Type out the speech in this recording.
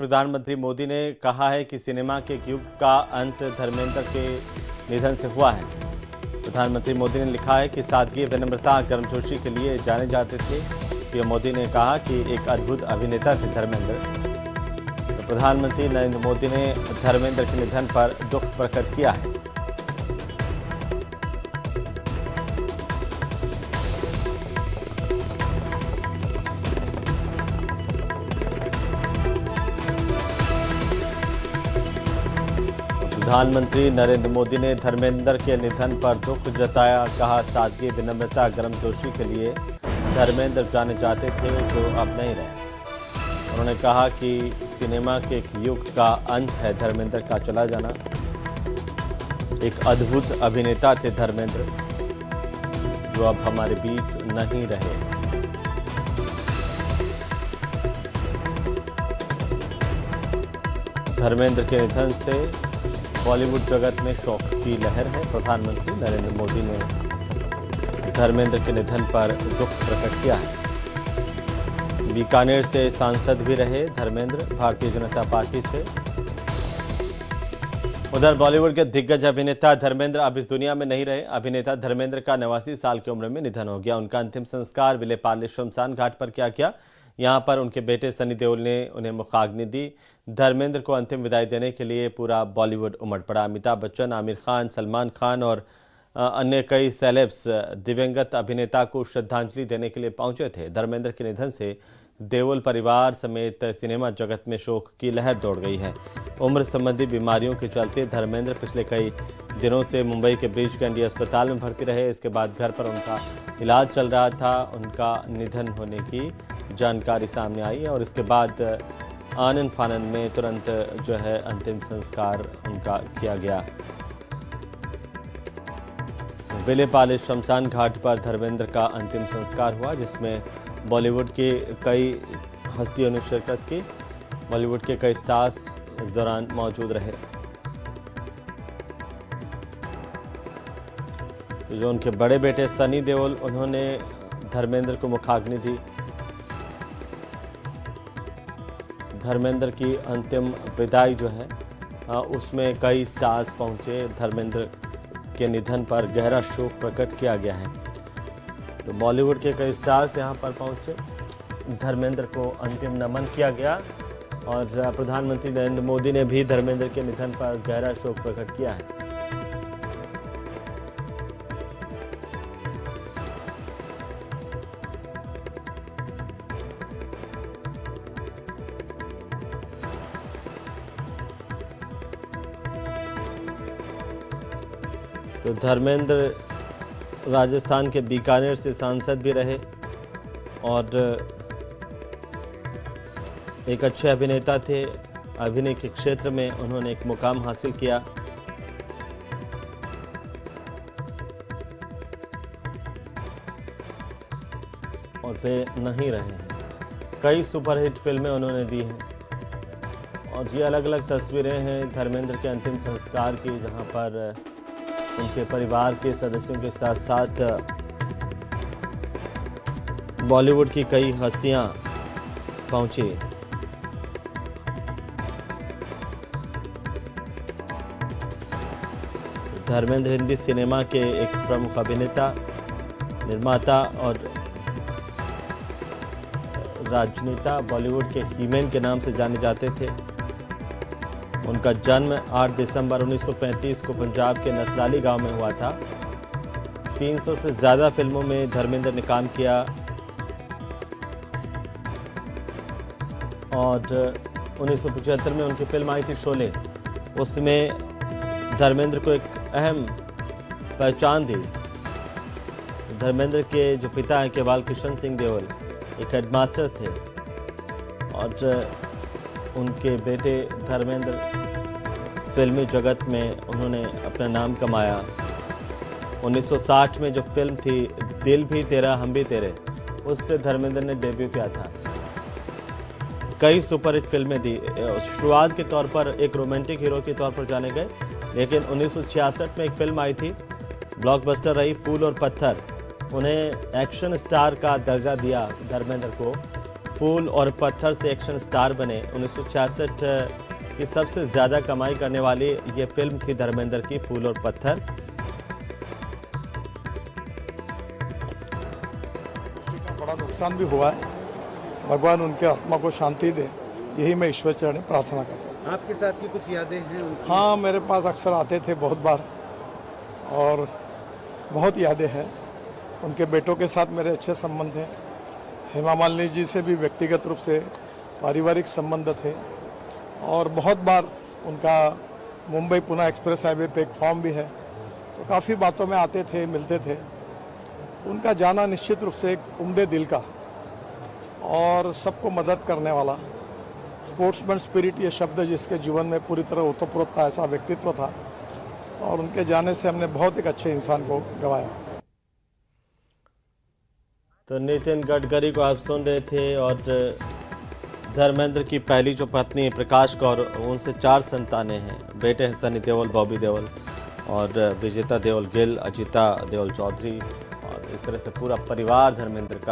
प्रधानमंत्री मोदी ने कहा है कि सिनेमा के युग का अंत धर्मेंद्र के निधन से हुआ है। प्रधानमंत्री मोदी ने लिखा है कि सादगी, विनम्रता, गर्मजोशी के लिए जाने जाते थे। पीएम मोदी ने कहा कि एक अद्भुत अभिनेता थे धर्मेंद्र। तो प्रधानमंत्री नरेंद्र मोदी ने धर्मेंद्र के निधन पर दुख प्रकट किया है। प्रधानमंत्री नरेंद्र मोदी ने धर्मेंद्र के निधन पर दुख जताया। कहा, सादगी, विनम्रता, गर्मजोशी के लिए धर्मेंद्र जाने जाते थे जो अब नहीं रहे। उन्होंने कहा कि सिनेमा के एक युग का अंत है धर्मेंद्र का चला जाना। एक अद्भुत अभिनेता थे धर्मेंद्र जो अब हमारे बीच नहीं रहे। धर्मेंद्र के निधन से बॉलीवुड जगत में शोक की लहर है। प्रधानमंत्री नरेंद्र मोदी ने धर्मेंद्र के निधन पर दुख प्रकट किया है। बीकानेर से सांसद भी रहे धर्मेंद्र, भारतीय जनता पार्टी से। उधर बॉलीवुड के दिग्गज अभिनेता धर्मेंद्र अब इस दुनिया में नहीं रहे। अभिनेता धर्मेंद्र का 89 साल की उम्र में निधन हो गया। उनका अंतिम संस्कार विलेपार्ले श्मशान घाट पर किया गया। यहां पर उनके बेटे सनी देओल ने उन्हें मुखाग्नि दी। धर्मेंद्र को अंतिम विदाई देने के लिए पूरा बॉलीवुड उमड़ पड़ा। अमिताभ बच्चन, आमिर खान, सलमान खान और अन्य कई सेलेब्स दिवंगत अभिनेता को श्रद्धांजलि देने के लिए पहुंचे थे। धर्मेंद्र के निधन से देओल परिवार समेत सिनेमा जगत में शोक की लहर दौड़ गई है। उम्र संबंधी बीमारियों के चलते धर्मेंद्र पिछले कई दिनों से मुंबई के ब्रीच कैंडी अस्पताल में भर्ती रहे। इसके बाद घर पर उनका इलाज चल रहा था। उनका निधन होने की जानकारी सामने आई और इसके बाद आनन फानन में तुरंत जो है अंतिम संस्कार उनका किया गया। विलेपार्ले श्मशान घाट पर धर्मेंद्र का अंतिम संस्कार हुआ, जिसमें बॉलीवुड के कई हस्तियों ने शिरकत की। बॉलीवुड के कई स्टार्स इस दौरान मौजूद रहे। जो उनके बड़े बेटे सनी देओल, उन्होंने धर्मेंद्र को मुखाग्नि दी। धर्मेंद्र की अंतिम विदाई जो है उसमें कई स्टार्स पहुंचे। धर्मेंद्र के निधन पर गहरा शोक प्रकट किया गया है। तो बॉलीवुड के कई स्टार्स यहां पर पहुंचे। धर्मेंद्र को अंतिम नमन किया गया और प्रधानमंत्री नरेंद्र मोदी ने भी धर्मेंद्र के निधन पर गहरा शोक प्रकट किया है। तो धर्मेंद्र राजस्थान के बीकानेर से सांसद भी रहे और एक अच्छे अभिनेता थे। अभिनय के क्षेत्र में उन्होंने एक मुकाम हासिल किया। और वे नहीं रहे हैं। कई सुपरहिट फिल्में उन्होंने दी हैं और ये अलग अलग तस्वीरें हैं धर्मेंद्र के अंतिम संस्कार की, जहां पर उनके परिवार के सदस्यों के साथ साथ बॉलीवुड की कई हस्तियां पहुंची। धर्मेंद्र हिंदी सिनेमा के एक प्रमुख अभिनेता, निर्माता और राजनेता, बॉलीवुड के हीमैन के नाम से जाने जाते थे। उनका जन्म 8 दिसंबर 1935 को पंजाब के नसराली गांव में हुआ था। 300 से ज़्यादा फिल्मों में धर्मेंद्र ने काम किया और 1975 में उनकी फिल्म आई थी शोले। उसमें धर्मेंद्र को एक अहम पहचान दी। धर्मेंद्र के जो पिता हैं केवाल किशन सिंह देओल, एक हेडमास्टर थे और उनके बेटे धर्मेंद्र फिल्मी जगत में उन्होंने अपना नाम कमाया। 1960 में जो फिल्म थी दिल भी तेरा हम भी तेरे, उससे धर्मेंद्र ने डेब्यू किया था। कई सुपरहिट फिल्में दी। शुरुआत के तौर पर एक रोमांटिक हीरो के तौर पर जाने गए, लेकिन 1966 में एक फिल्म आई थी, ब्लॉकबस्टर रही, फूल और पत्थर। उन्हें एक्शन स्टार का दर्जा दिया धर्मेंद्र को। फूल और पत्थर से एक्शन स्टार बने। 1966 की सबसे ज़्यादा कमाई करने वाली ये फिल्म थी धर्मेंद्र की फूल और पत्थर। बड़ा नुकसान भी हुआ है, भगवान उनके आत्मा को शांति दे, यही मैं ईश्वर चरण प्रार्थना करता हूँ। आपके साथ की कुछ यादें हैं उनकी? हाँ, मेरे पास अक्सर आते थे बहुत बार और बहुत यादें हैं। उनके बेटों के साथ मेरे अच्छे संबंध हैं। हेमा मालिनी जी से भी व्यक्तिगत रूप से पारिवारिक संबंध थे और बहुत बार उनका मुंबई पुणे एक्सप्रेस हाईवे पे एक फॉर्म भी है, तो काफ़ी बातों में आते थे, मिलते थे। उनका जाना निश्चित रूप से एक उम्दे दिल का और सबको मदद करने वाला, स्पोर्ट्समैन स्पिरिट ये शब्द जिसके जीवन में पूरी तरह ओतप्रोत था, ऐसा व्यक्तित्व था और उनके जाने से हमने बहुत एक अच्छे इंसान को गंवाया। तो नितिन गडकरी को आप सुन रहे थे और धर्मेंद्र की पहली जो पत्नी है प्रकाश कौर, उनसे 4 संतानें हैं। बेटे हैं सनी देओल, बॉबी देओल और विजेता देओल गिल, अजिता देओल चौधरी और इस तरह से पूरा परिवार धर्मेंद्र का